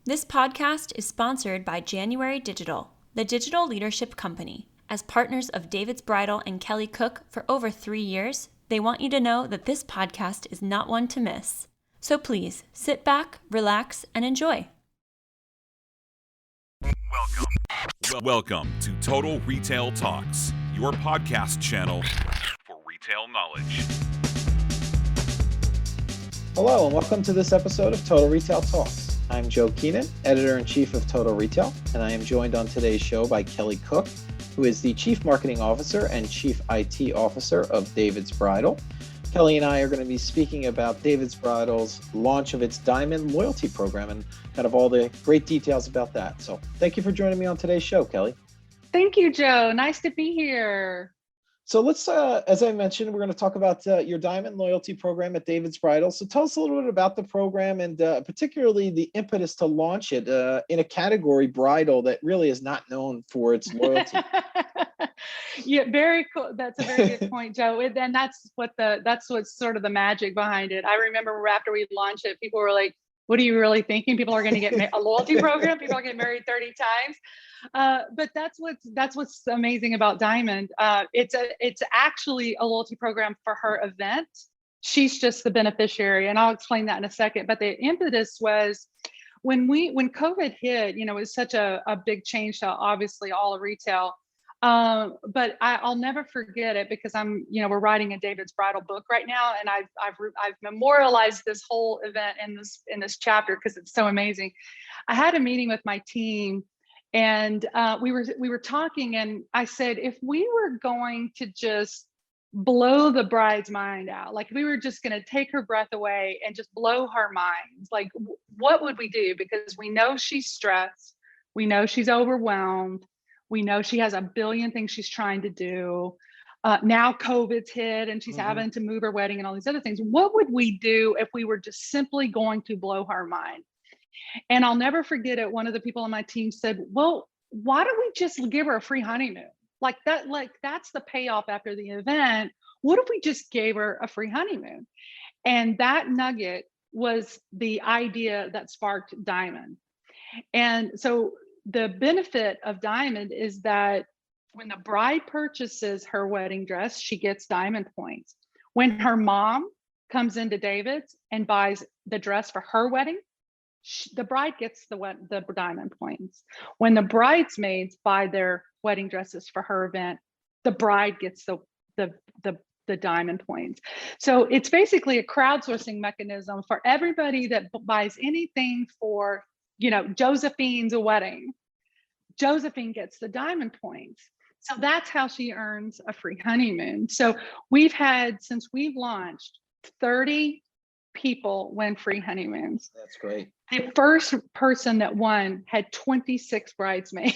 This podcast is sponsored by January Digital, the digital leadership company. As partners of David's Bridal and Kelly Cook for over 3 years, they want you to know that this podcast is not one to miss. So please sit back, relax, and enjoy. Welcome to Total Retail Talks, your podcast channel for retail knowledge. Hello, and welcome to this episode of Total Retail Talks. I'm Joe Keenan, Editor-in-Chief of Total Retail, and I am joined on today's show by Kelly Cook, who is the Chief Marketing Officer and Chief IT Officer of David's Bridal. Kelly and I are going to be speaking about David's Bridal's launch of its Diamond Loyalty Program and kind of all the great details about that. So thank you for joining me on today's show, Kelly. Thank you, Joe. Nice to be here. So let's, as I mentioned, we're going to talk about your Diamond Loyalty Program at David's Bridal. So tell us a little bit about the program and particularly the impetus to launch it in a category, bridal, that really is not known for its loyalty. Yeah, very cool. That's a very good point, Joe. And that's what's sort of the magic behind it. I remember after we launched it, people were like, "What are you really thinking? People are going to get a loyalty program? People are getting married 30 times." But that's what's amazing about Diamond. It's actually a loyalty program for her event. She's just the beneficiary, and I'll explain that in a second. But the impetus was when COVID hit. It was such a big change to obviously all of retail. But I'll never forget it because we're writing a David's Bridal book right now, and I've memorialized this whole event in this chapter because it's so amazing. I had a meeting with my team. And we were talking, and I said, if we were going to just blow the bride's mind out, like we were just going to take her breath away and just blow her mind, like what would we do? Because we know she's stressed, we know she's overwhelmed, we know she has a billion things she's trying to do. Now COVID's hit, and she's having to move her wedding and all these other things. What would we do if we were just simply going to blow her mind? And I'll never forget it. One of the people on my team said, "Well, why don't we just give her a free honeymoon? Like that's the payoff after the event. What if we just gave her a free honeymoon?" And that nugget was the idea that sparked Diamond. And so the benefit of Diamond is that when the bride purchases her wedding dress, she gets Diamond points. When her mom comes into David's and buys the dress for her wedding, the bride gets the Diamond points. When the bridesmaids buy their wedding dresses for her event, the bride gets the Diamond points. So it's basically a crowdsourcing mechanism for everybody that buys anything for, Josephine's wedding. Josephine gets the Diamond points. So that's how she earns a free honeymoon. So since we've launched, 30 people win free honeymoons. That's great. The first person that won had 26 bridesmaids.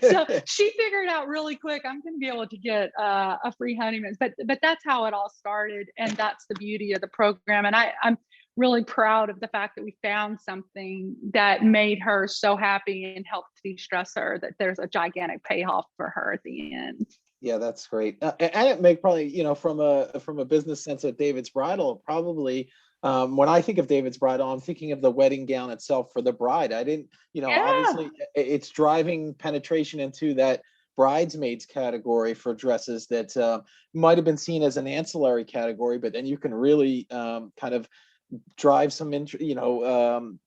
So she figured out really quick, I'm going to be able to get a free honeymoon. But that's how it all started. And that's the beauty of the program. And I'm really proud of the fact that we found something that made her so happy and helped de-stress her, that there's a gigantic payoff for her at the end. Yeah, that's great. And it make probably, from a business sense at David's Bridal, probably when I think of David's Bridal, I'm thinking of the wedding gown itself for the bride. I didn't, obviously it's driving penetration into that bridesmaids category for dresses that might have been seen as an ancillary category, but then you can really kind of drive some,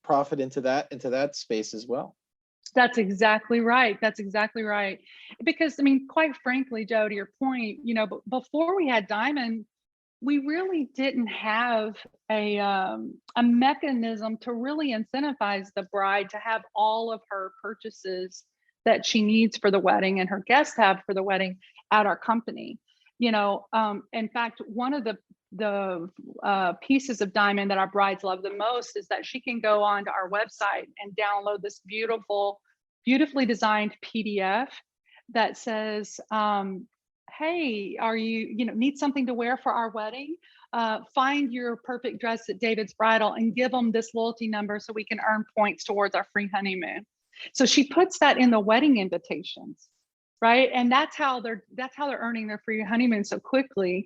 profit into that space as well. That's exactly right. Because, quite frankly, Joe, to your point, before we had Diamond, we really didn't have a mechanism to really incentivize the bride to have all of her purchases that she needs for the wedding and her guests have for the wedding at our company. In fact, one of the pieces of Diamond that our brides love the most is that she can go onto our website and download this beautifully designed PDF that says, hey, are you need something to wear for our wedding? Find your perfect dress at David's Bridal and give them this loyalty number so we can earn points towards our free honeymoon. So she puts that in the wedding invitations, right? And that's how they're earning their free honeymoon so quickly,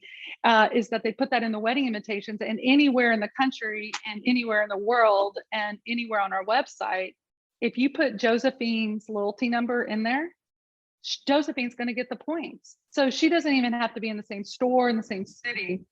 is that they put that in the wedding invitations, and anywhere in the country and anywhere in the world and anywhere on our website, if you put Josephine's loyalty number in there, Josephine's going to get the points. So she doesn't even have to be in the same store in the same city.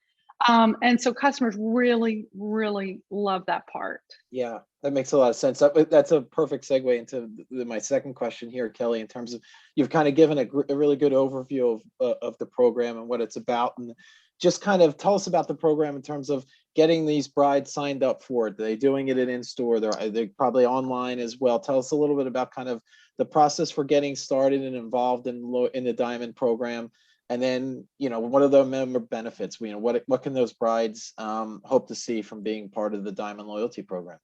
And so customers really, really love that part. Yeah, that makes a lot of sense. That's a perfect segue into my second question here, Kelly, in terms of you've kind of given a really good overview of the program and what it's about. And just kind of tell us about the program in terms of getting these brides signed up for it. Are they doing it in store? They're probably online as well. Tell us a little bit about kind of the process for getting started and involved in the Diamond program. And then, what are the member benefits? What can those brides hope to see from being part of the Diamond Loyalty Program?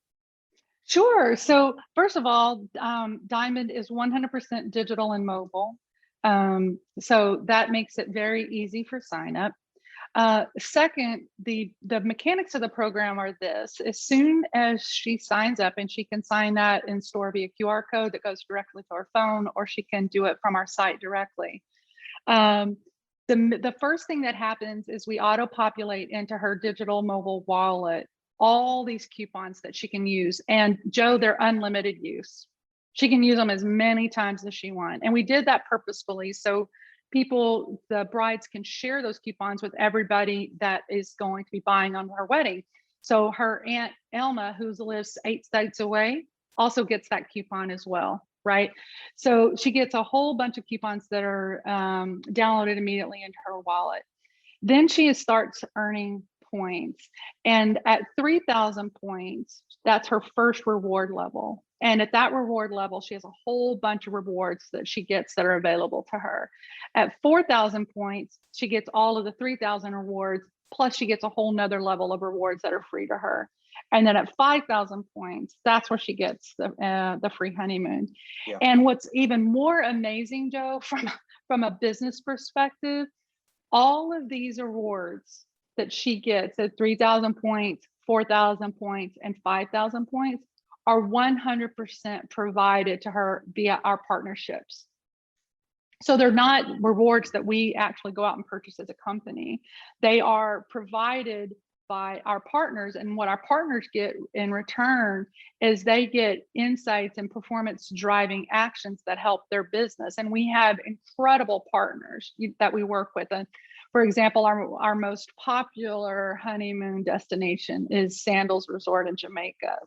Sure. So first of all, Diamond is 100% digital and mobile. So that makes it very easy for sign up. Second, the mechanics of the program are this: as soon as she signs up, and she can sign that in store via QR code that goes directly to her phone, or she can do it from our site directly. The first thing that happens is we auto-populate into her digital mobile wallet all these coupons that she can use. And Joe, they're unlimited use. She can use them as many times as she wants. And we did that purposefully so the brides can share those coupons with everybody that is going to be buying on her wedding. So her Aunt Elma, who lives 8 states away, also gets that coupon as well, right? So she gets a whole bunch of coupons that are downloaded immediately into her wallet. Then she starts earning points. And at 3,000 points, that's her first reward level. And at that reward level, she has a whole bunch of rewards that she gets that are available to her. At 4,000 points, she gets all of the 3,000 rewards, plus she gets a whole nother level of rewards that are free to her. And then at 5,000 points, that's where she gets the free honeymoon. Yeah. And what's even more amazing, Joe, from a business perspective, all of these awards that she gets at 3,000 points, 4,000 points, and 5,000 points are 100% provided to her via our partnerships. So they're not rewards that we actually go out and purchase as a company. They are provided by our partners, and what our partners get in return is they get insights and performance driving actions that help their business. And we have incredible partners that we work with. And for example, our most popular honeymoon destination is Sandals Resort in Jamaica.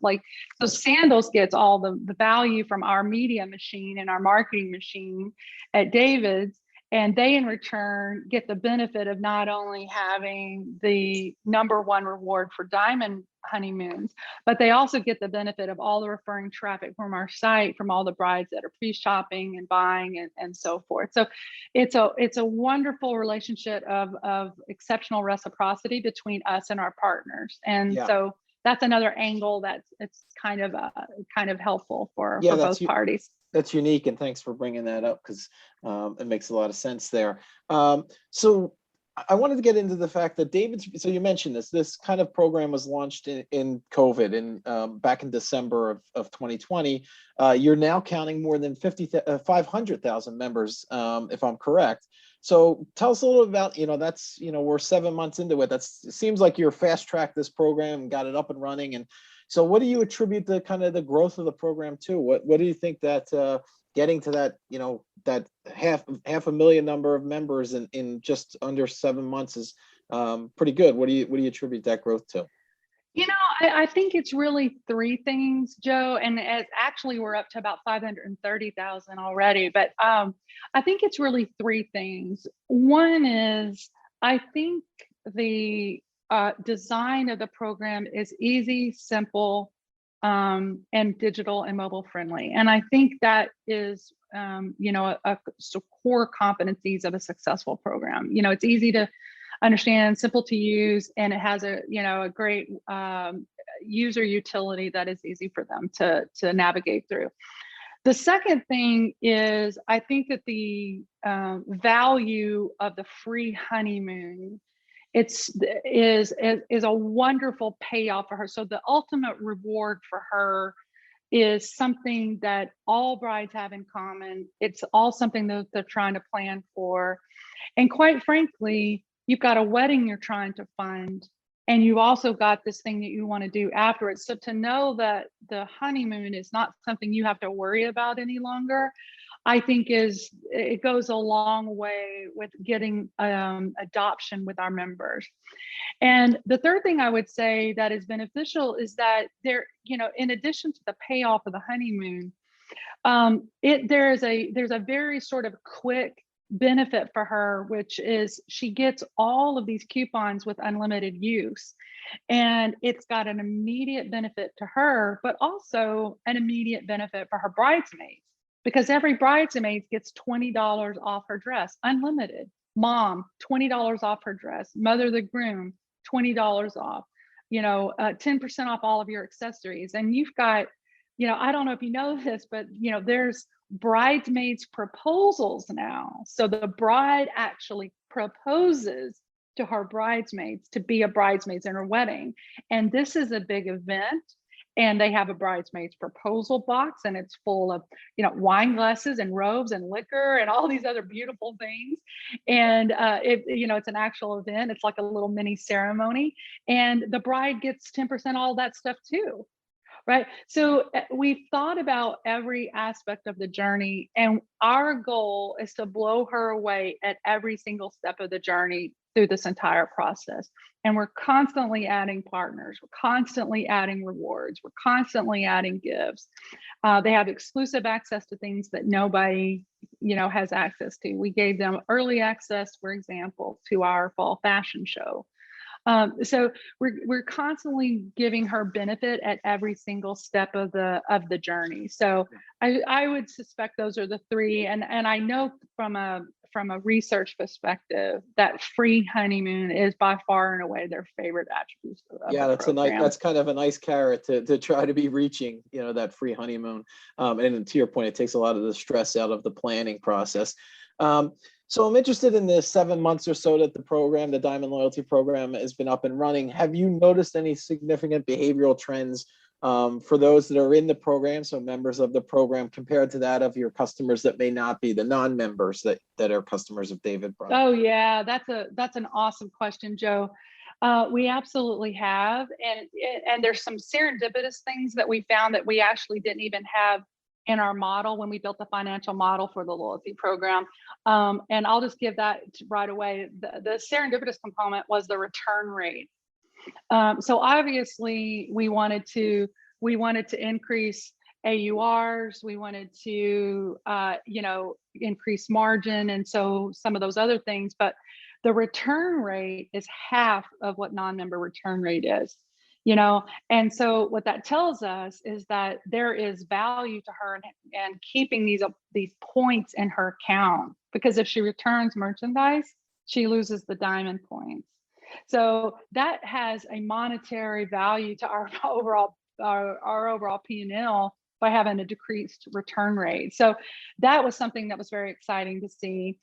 So Sandals gets all the value from our media machine and our marketing machine at David's. And they, in return, get the benefit of not only having the #1 reward for Diamond honeymoons, but they also get the benefit of all the referring traffic from our site, from all the brides that are pre-shopping and buying and so forth. So it's a wonderful relationship of exceptional reciprocity between us and our partners. And so that's another angle it's kind of helpful for both parties. That's unique, and thanks for bringing that up, because it makes a lot of sense there. So I wanted to get into the fact that so you mentioned this kind of program was launched in COVID and back in December of 2020. You're now counting more than 500,000 members, if I'm correct. So tell us a little about, that's, we're 7 months into it. It seems like you're fast tracked this program and got it up and running. And so what do you attribute the kind of the growth of the program to? What do you think that getting to that, that half a million number of members in just under 7 months is pretty good? What do you attribute that growth to? I think it's really 3 things, Joe, and actually we're up to about 530,000 already, but I think it's really 3 things. One is, I think the design of the program is easy, simple, and digital and mobile friendly. And I think that is, a core competencies of a successful program. It's easy to understand, simple to use, and it has a great user utility that is easy for them to navigate through. The second thing is, I think that the value of the free honeymoon is a wonderful payoff for her. So the ultimate reward for her is something that all brides have in common. It's all something that they're trying to plan for. And quite frankly, you've got a wedding you're trying to fund. and you also got this thing that you want to do afterwards. So to know that the honeymoon is not something you have to worry about any longer, I think it goes a long way with getting adoption with our members. And the third thing I would say that is beneficial is that there, in addition to the payoff of the honeymoon, there's a very sort of quick benefit for her, which is she gets all of these coupons with unlimited use. And it's got an immediate benefit to her, but also an immediate benefit for her bridesmaids, because every bridesmaid gets $20 off her dress, unlimited. Mom, $20 off her dress. Mother of the groom, $20 off. 10% off all of your accessories. And you've got, I don't know if you know this, but there's bridesmaids proposals now. So the bride actually proposes to her bridesmaids to be a bridesmaids in her wedding. And this is a big event. And they have a bridesmaids proposal box, and it's full of, wine glasses and robes and liquor and all these other beautiful things. And it's an actual event. It's like a little mini ceremony, and the bride gets 10% all that stuff too. Right. So we've thought about every aspect of the journey, and our goal is to blow her away at every single step of the journey through this entire process. And we're constantly adding partners. We're constantly adding rewards. We're constantly adding gifts. They have exclusive access to things that nobody, has access to. We gave them early access, for example, to our fall fashion show. So we're constantly giving her benefit at every single step of the journey. So I would suspect those are the three. And I know from a research perspective that free honeymoon is by far and away their favorite attributes. That's kind of a nice carrot to try to be reaching, that free honeymoon. And to your point, it takes a lot of the stress out of the planning process. So I'm interested in the 7 months or so that the Diamond Loyalty Program has been up and running. Have you noticed any significant behavioral trends for those that are in the program, so members of the program, compared to that of your customers that may not be, the non-members that are customers of David Bridal? Oh yeah, that's an awesome question, Joe. We absolutely have, and there's some serendipitous things that we found that we actually didn't even have in our model when we built the financial model for the loyalty program. And I'll just give that right away. The serendipitous component was the return rate. So obviously we wanted to increase AURs. We wanted to, increase margin. And so some of those other things, but the return rate is half of what non-member return rate is. And so what that tells us is that there is value to her and keeping these points in her account, because if she returns merchandise, she loses the diamond points. So that has a monetary value to our overall P&L by having a decreased return rate. So that was something that was very exciting to see.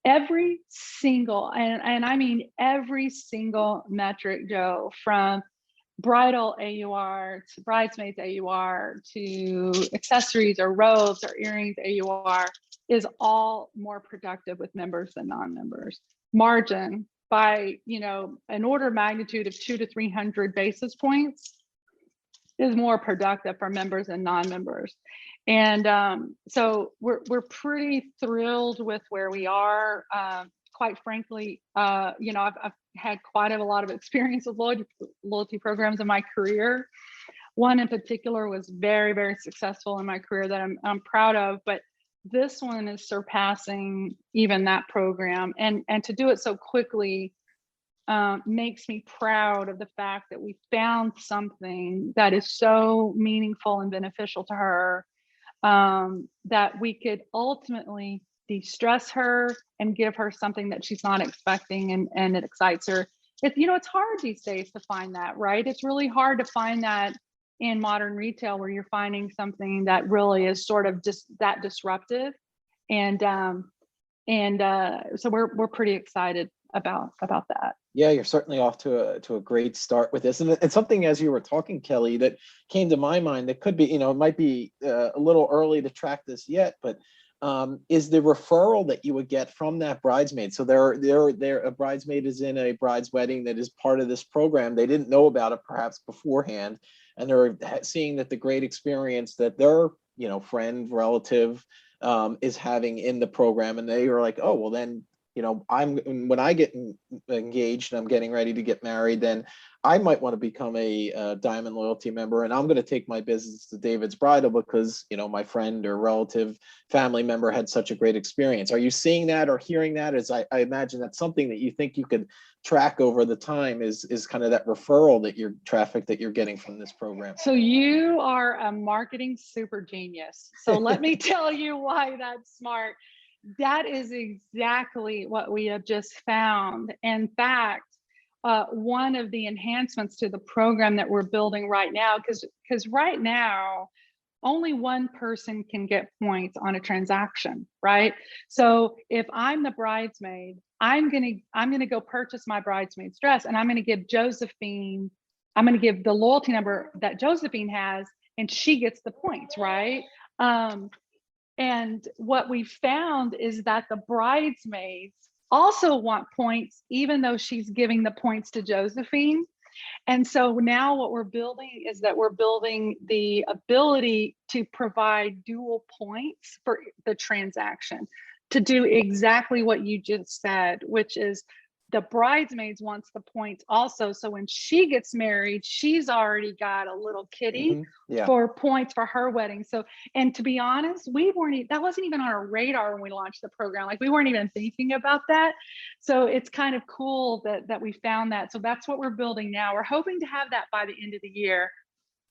Every single, and I mean every single metric, Joe, from bridal AUR to bridesmaids AUR to accessories or robes or earrings AUR, is all more productive with members than non-members. Margin by an order of magnitude of 200 to 300 basis points is more productive for members than non-members. And so we're pretty thrilled with where we are. Quite frankly, I've had quite a lot of experience with loyalty programs in my career. One in particular was very, very successful in my career that I'm proud of, but this one is surpassing even that program. And to do it so quickly makes me proud of the fact that we found something that is so meaningful and beneficial to her, that we could ultimately de-stress her and give her something that she's not expecting, and it excites her. It's hard these days to find that, right? It's really hard to find that in modern retail, where you're finding something that really is sort of just that disruptive. And so we're pretty excited about that. Yeah, you're certainly off to a great start with this. And something, as you were talking, Kelly, that came to my mind that could be, it might be a little early to track this yet, but is the referral that you would get from that bridesmaid. So they're a bridesmaid is in a bride's wedding that is part of this program. They didn't know about it perhaps beforehand, and they're seeing that the great experience that their friend, relative is having in the program, and they are like, oh well, then when I get engaged and I'm getting ready to get married, then I might want to become a Diamond Loyalty member, and I'm going to take my business to David's Bridal because my friend or relative, family member had such a great experience. Are you seeing that or hearing that? As I imagine that's something that you think you could track over the time is kind of that referral that traffic that you're getting from this program. So you are a marketing super genius. So let me tell you why that's smart. That is exactly what we have just found. In fact, one of the enhancements to the program that we're building right now, because right now, only one person can get points on a transaction, right? So if I'm the bridesmaid, I'm gonna go purchase my bridesmaid's dress, and I'm gonna give the loyalty number that Josephine has, and she gets the points, right? And what we found is that the bridesmaids also want points, even though she's giving the points to Josephine. And so now what we're building is that we're building the ability to provide dual points for the transaction to do exactly what you just said, which is the bridesmaids wants the points also. So when she gets married, she's already got a little kitty for points for her wedding. So, and to be honest, that wasn't even on our radar when we launched the program. Like we weren't even thinking about that. So it's kind of cool that we found that. So that's what we're building now. We're hoping to have that by the end of the year.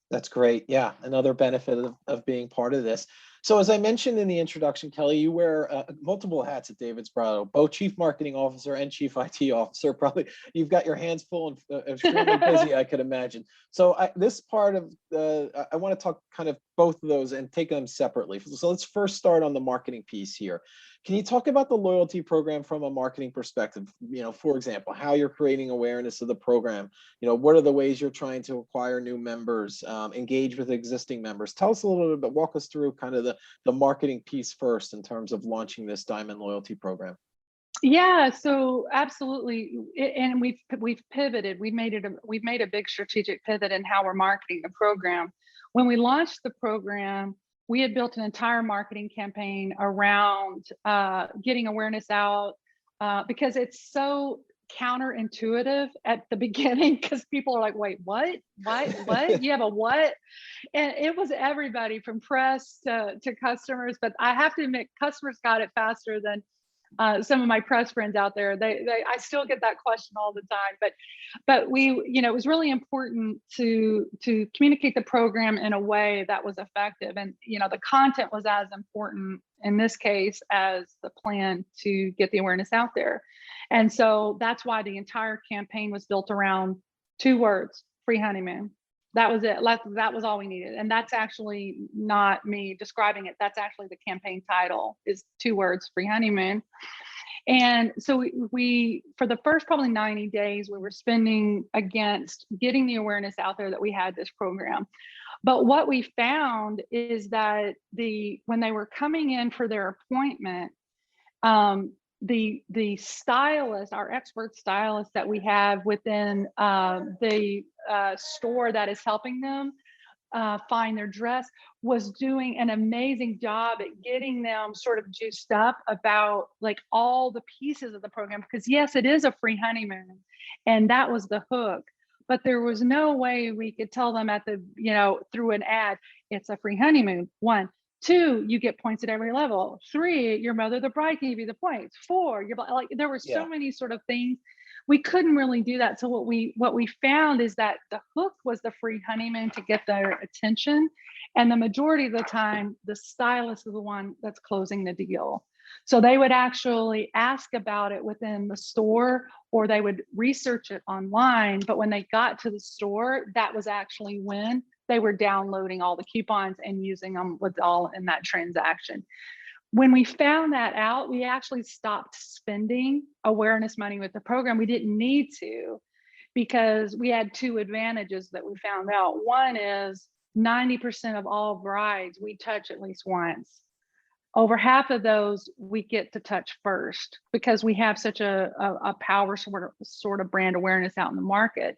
That's great. Yeah, another benefit of being part of this. So as I mentioned in the introduction, Kelly, you wear multiple hats at David's Bridal, both Chief Marketing Officer and Chief IT Officer. Probably you've got your hands full and extremely busy, I could imagine. So this part of I want to talk kind of both of those and take them separately. So let's first start on the marketing piece here. Can you talk about the loyalty program from a marketing perspective? For example, how you're creating awareness of the program. What are the ways you're trying to acquire new members, engage with existing members? Tell us a little bit, walk us through kind of the marketing piece first in terms of launching this Diamond Loyalty program. Yeah, so absolutely, and we've pivoted. We've made a big strategic pivot in how we're marketing the program. When we launched the program, we had built an entire marketing campaign around getting awareness out because it's so counterintuitive at the beginning because people are like, wait, what? You have a what? And it was everybody from press to customers, but I have to admit, customers got it faster than some of my press friends out there. I still get that question all the time, but it was really important to communicate the program in a way that was effective. And, the content was as important in this case as the plan to get the awareness out there. And so that's why the entire campaign was built around 2 words: free honeymoon. That was it. That was all we needed. And that's actually not me describing it. That's actually the campaign title, is 2 words: free honeymoon. And so we for the first probably 90 days, we were spending against getting the awareness out there that we had this program. But what we found is that when they were coming in for their appointment, the stylist, our expert stylist that we have within the store that is helping them find their dress, was doing an amazing job at getting them sort of juiced up about like all the pieces of the program. Because yes, it is a free honeymoon, and that was the hook. But there was no way we could tell them through an ad, it's a free honeymoon. 1, 2, you get points at every level. 3, your mother, the bride, can give you the points. 4, there were so many sort of things. We couldn't really do that. So what we found is that the hook was the free honeymoon to get their attention. And the majority of the time, the stylist is the one that's closing the deal. So they would actually ask about it within the store, or they would research it online. But when they got to the store, that was actually when they were downloading all the coupons and using them with all in that transaction. When we found that out, we actually stopped spending awareness money with the program. We didn't need to, because we had 2 advantages that we found out. One is 90% of all brides we touch at least once. over half of those we get to touch first because we have such a power sort of brand awareness out in the market.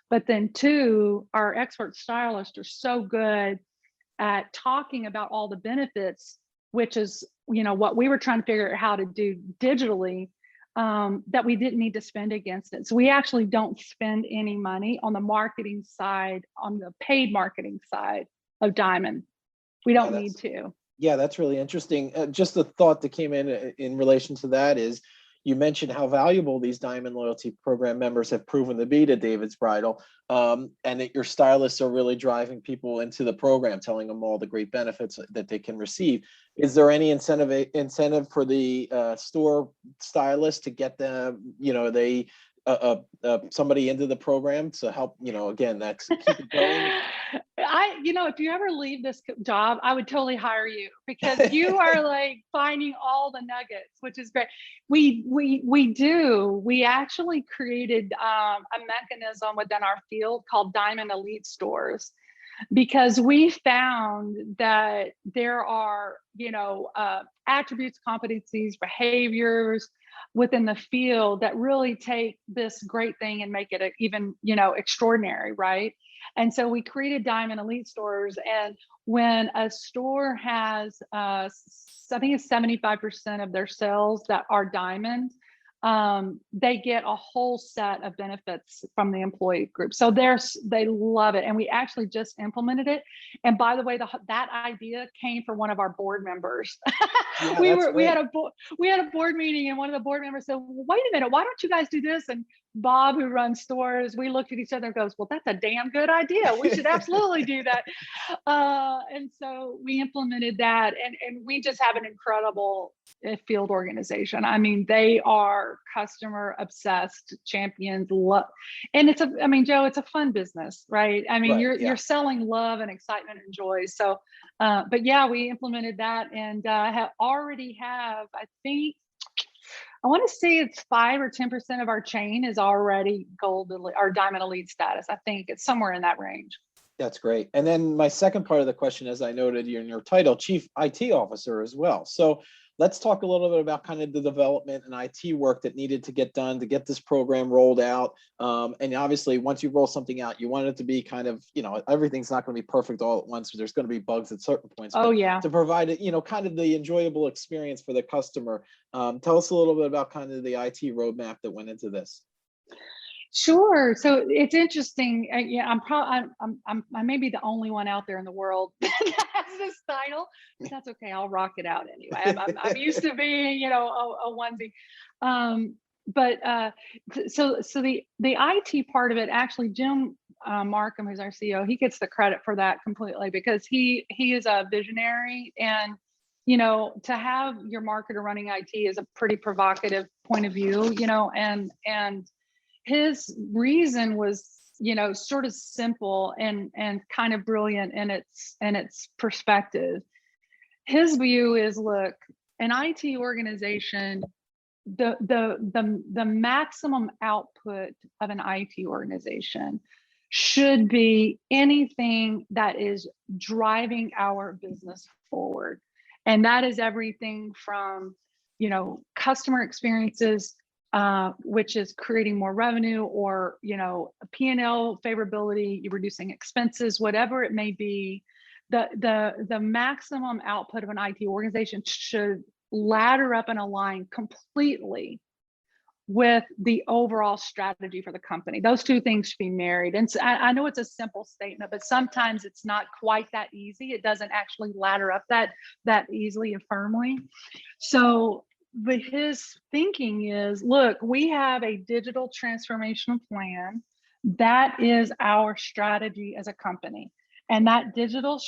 But then two, our expert stylists are so good at talking about all the benefits, which is, what we were trying to figure out how to do digitally, that we didn't need to spend against it. So we actually don't spend any money on the marketing side, on the paid marketing side of Diamond. We don't need to. Yeah, that's really interesting. Just the thought that came in relation to that is, you mentioned how valuable these Diamond Loyalty Program members have proven to be to David's Bridal, and that your stylists are really driving people into the program, telling them all the great benefits that they can receive. Is there any incentive for the store stylist to get them, somebody into the program to help, again, that's keep it going? If you ever leave this job, I would totally hire you because you are like finding all the nuggets, which is great. We actually created a mechanism within our field called Diamond Elite Stores, because we found that there are, attributes, competencies, behaviors within the field that really take this great thing and make it even, extraordinary, right? And so we created Diamond Elite Stores. And when a store has, I think it's 75% of their sales that are Diamond, they get a whole set of benefits from the employee group. So they love it. And we actually just implemented it. And by the way, that idea came from one of our board members. Yeah, we had a board meeting, and one of the board members said, well, wait a minute, why don't you guys do this? And Bob, who runs stores, we looked at each other and goes, well, that's a damn good idea. We should absolutely do that. And so we implemented that, and we just have an incredible field organization. I mean, they are customer obsessed champions. And Joe, it's a fun business, right? I mean, Right, you're selling love and excitement and joy. So, but yeah, we implemented that, and already have, I want to say it's 5 or 10% of our chain is already gold or Diamond Elite status. I think it's somewhere in that range. That's great. And then my second part of the question, as I noted in your title, Chief IT Officer as well. So let's talk a little bit about kind of the development and IT work that needed to get done to get this program rolled out. And obviously, once you roll something out, you want it to be kind of, everything's not going to be perfect all at once. There's going to be bugs at certain points. Oh, yeah. To provide it, kind of the enjoyable experience for the customer. Tell us a little bit about kind of the IT roadmap that went into this. Sure. So it's interesting. I may be the only one out there in the world that has this title, but that's okay. I'll rock it out anyway. I'm used to being, a onesie. So the IT part of it, actually, Jim Markham, who's our CEO, he gets the credit for that completely, because he is a visionary, and to have your marketer running IT is a pretty provocative point of view, and his reason was, sort of simple and kind of brilliant in its perspective. His view is, look, an IT organization, the maximum output of an IT organization should be anything that is driving our business forward. And that is everything from, customer experiences, which is creating more revenue, or, P&L favorability, you're reducing expenses, whatever it may be. The maximum output of an IT organization should ladder up and align completely with the overall strategy for the company. Those two things should be married. And so I know it's a simple statement, but sometimes it's not quite that easy. It doesn't actually ladder up that easily and firmly. So, but his thinking is, look, we have a digital transformation plan. That is our strategy as a company. And that digital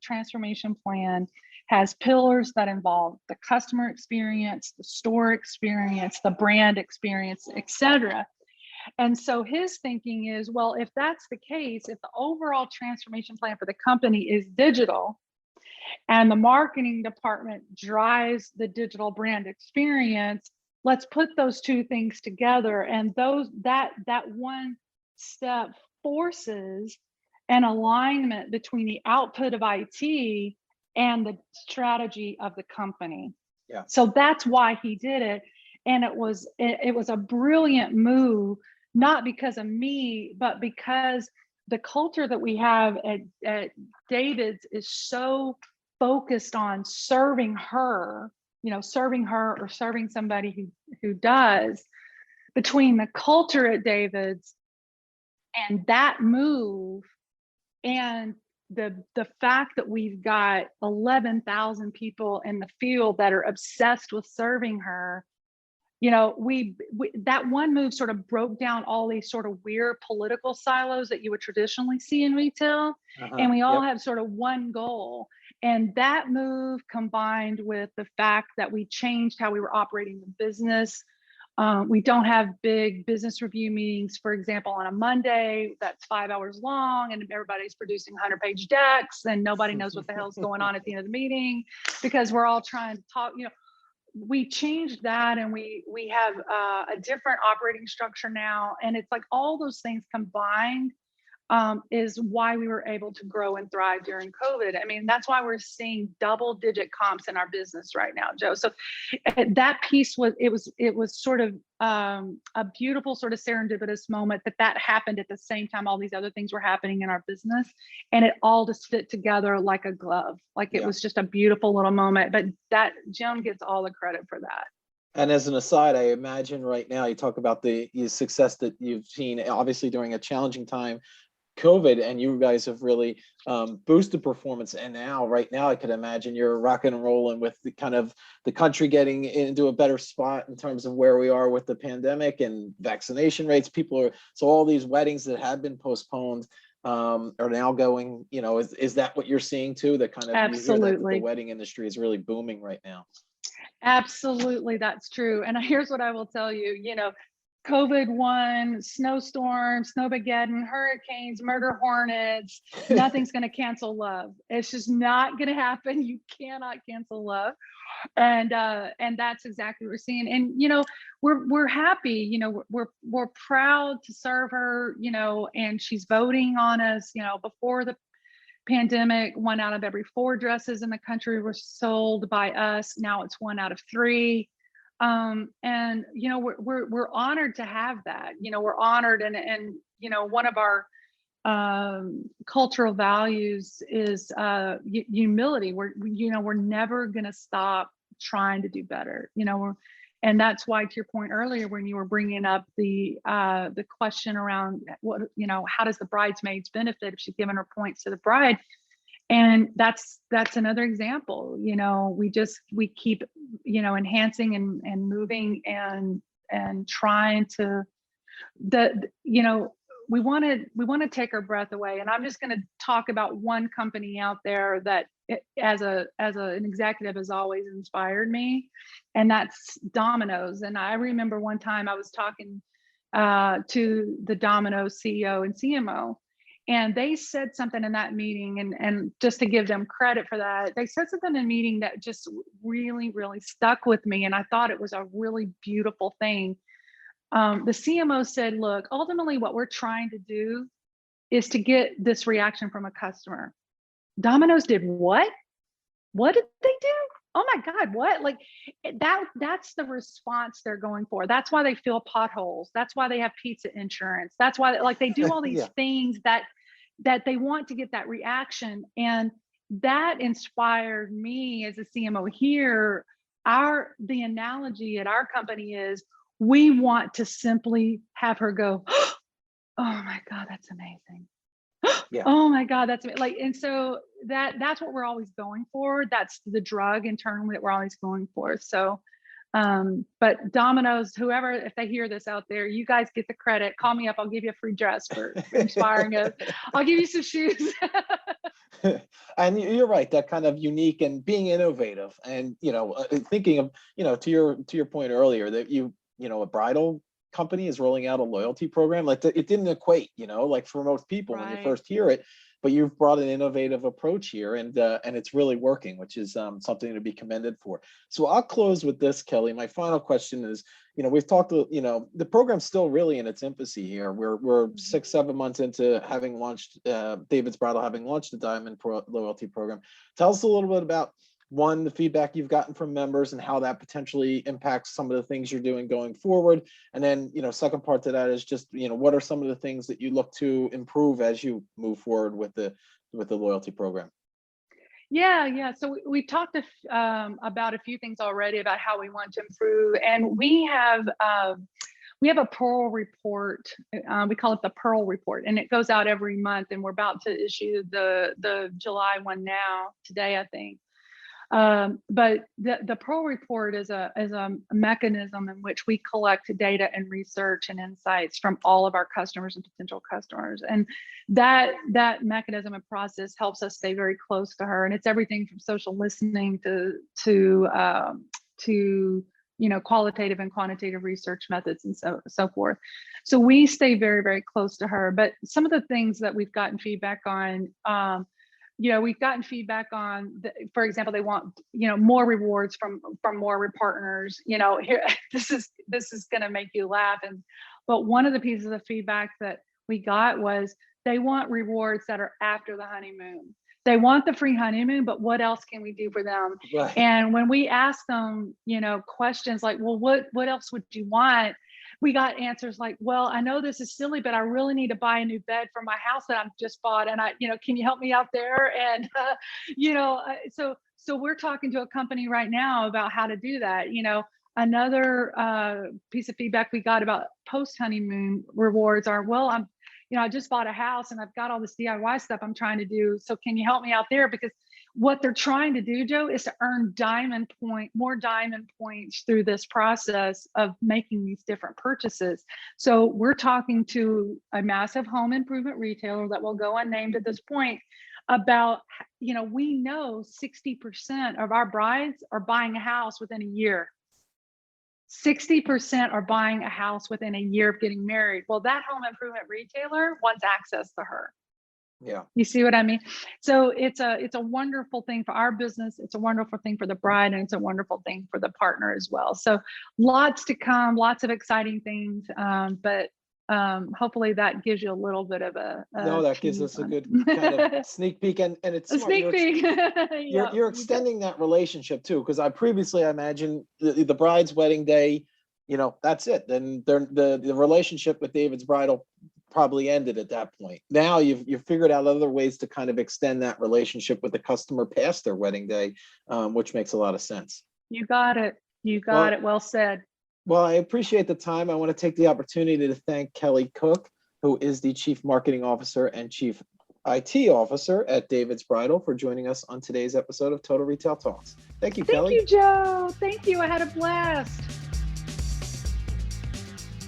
transformation plan has pillars that involve the customer experience, the store experience, the brand experience, etc. And so his thinking is, well, if that's the case, if the overall transformation plan for the company is digital, and the marketing department drives the digital brand experience, let's put those two things together. And that one step forces an alignment between the output of IT and the strategy of the company. Yeah. So that's why he did it. And it was a brilliant move, not because of me, but because the culture that we have at David's is so focused on serving her, serving her or serving somebody who does. Between the culture at David's and that move, and the fact that we've got 11,000 people in the field that are obsessed with serving her, we that one move sort of broke down all these sort of weird political silos that you would traditionally see in retail. And we all have sort of one goal. And that move, combined with the fact that we changed how we were operating the business. We don't have big business review meetings, for example, on a Monday that's 5 hours long and everybody's producing 100-page decks and nobody knows what the hell's going on at the end of the meeting because we're all trying to talk. We changed that, and we have a different operating structure now. And it's like all those things combined is why we were able to grow and thrive during COVID. I mean, that's why we're seeing double-digit comps in our business right now, Joe. So that piece was sort of a beautiful sort of serendipitous moment that happened at the same time all these other things were happening in our business, and it all just fit together like a glove. Like it was just a beautiful little moment. But that Joan gets all the credit for that. And as an aside, I imagine right now you talk about the success that you've seen, obviously during a challenging time, COVID, and you guys have really boosted performance. And now, right now, I could imagine you're rocking and rolling with the kind of the country getting into a better spot in terms of where we are with the pandemic and vaccination rates. So all these weddings that have been postponed are now going, is that what you're seeing too? That kind of, absolutely, you hear that the wedding industry is really booming right now. Absolutely, that's true. And here's what I will tell you, COVID won, snowstorms, snowmageddon, hurricanes, murder hornets, nothing's going to cancel love. It's just not going to happen. You cannot cancel love. And that's exactly what we're seeing. And, we're happy, we're proud to serve her, and she's voting on us. Before the pandemic, 1 out of every 4 dresses in the country were sold by us. Now it's 1 out of 3. And we're honored to have that. We're honored, and one of our cultural values is humility. We're never going to stop trying to do better. And that's why, to your point earlier, when you were bringing up the question around what, how does the bridesmaids benefit if she's given her points to the bride? And that's another example. We keep enhancing and moving and trying to we want to take our breath away. And I'm just going to talk about one company out there that as an executive has always inspired me, and that's Domino's. And I remember one time I was talking to the Domino's CEO and CMO, and they said something in that meeting, and just to give them credit for that, they said something in a meeting that just really, really stuck with me. And I thought it was a really beautiful thing. The CMO said, look, ultimately what we're trying to do is to get this reaction from a customer. Domino's did what? What did they do? Oh my God, what? Like that's the response they're going for. That's why they fill potholes. That's why they have pizza insurance. That's why they do all these things that they want to get that reaction. And that inspired me as a CMO here. The analogy at our company is we want to simply have her go, oh my God, that's amazing. Oh my God, that's amazing. And so that's what we're always going for. That's the drug internally that we're always going for. So, but Domino's, whoever, if they hear this out there, you guys get the credit. Call me up. I'll give you a free dress for inspiring us. I'll give you some shoes. And you're right, that kind of unique and being innovative, and thinking of to your point earlier that a bridal company is rolling out a loyalty program, like it didn't equate, like for most people when you first hear it, but you've brought an innovative approach here, and it's really working, which is something to be commended for. So I'll close with this, Kelly. My final question is, we've talked, the program's still really in its infancy here. We're 6-7 months into having launched David's Bridal, having launched the Diamond loyalty program. Tell us a little bit about, one, the feedback you've gotten from members and how that potentially impacts some of the things you're doing going forward. And then, second part to that is just, what are some of the things that you look to improve as you move forward with the loyalty program? Yeah. So we talked about a few things already about how we want to improve, and we have a Pearl report. We call it the Pearl report, and it goes out every month. And we're about to issue the July one now today, I think. But the Pearl report is a mechanism in which we collect data and research and insights from all of our customers and potential customers, and that mechanism and process helps us stay very close to her. And it's everything from social listening to qualitative and quantitative research methods and so forth. So we stay very, very close to her. But some of the things that we've gotten feedback on. We've gotten feedback on, for example, they want, more rewards from more partners. Here, this is going to make you laugh. But one of the pieces of feedback that we got was they want rewards that are after the honeymoon. They want the free honeymoon, but what else can we do for them? Right. And when we ask them, questions like, well, what else would you want? We got answers like, well, I know this is silly, but I really need to buy a new bed for my house that I've just bought. And can you help me out there? And, so we're talking to a company right now about how to do that. Another piece of feedback we got about post-honeymoon rewards are, well, I just bought a house and I've got all this DIY stuff I'm trying to do. So can you help me out there? Because what they're trying to do, Joe, is to earn more diamond points through this process of making these different purchases. So we're talking to a massive home improvement retailer that will go unnamed at this point about, we know 60% of our brides are buying a house within a year. 60% are buying a house within a year of getting married. Well, that home improvement retailer wants access to her. Yeah. You see what I mean? So it's a wonderful thing for our business. It's a wonderful thing for the bride, and it's a wonderful thing for the partner as well. So lots to come, lots of exciting things. But hopefully that gives you a little bit of that gives us a good kind of sneak peek, and it's a sneak peek. You're extending that relationship too, because I imagine the bride's wedding day, that's it. Then the relationship with David's Bridal probably ended at that point. Now you've figured out other ways to kind of extend that relationship with the customer past their wedding day, which makes a lot of sense. You got it. It. Well said. Well, I appreciate the time. I want to take the opportunity to thank Kelly Cook, who is the Chief Marketing Officer and Chief IT Officer at David's Bridal, for joining us on today's episode of Total Retail Talks. Thank you, Kelly. Thank you, Joe. Thank you. I had a blast.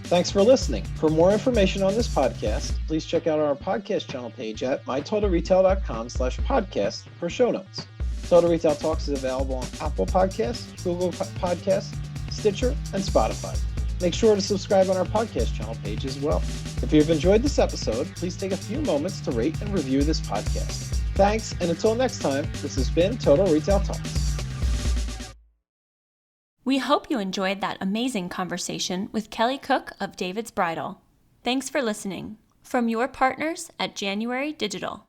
Thanks for listening. For more information on this podcast, please check out our podcast channel page at mytotalretail.com/podcast for show notes. Total Retail Talks is available on Apple Podcasts, Google Podcasts, Stitcher, and Spotify. Make sure to subscribe on our podcast channel page as well. If you've enjoyed this episode, please take a few moments to rate and review this podcast. Thanks, and until next time, this has been Total Retail Talks. We hope you enjoyed that amazing conversation with Kelly Cook of David's Bridal. Thanks for listening. From your partners at January Digital.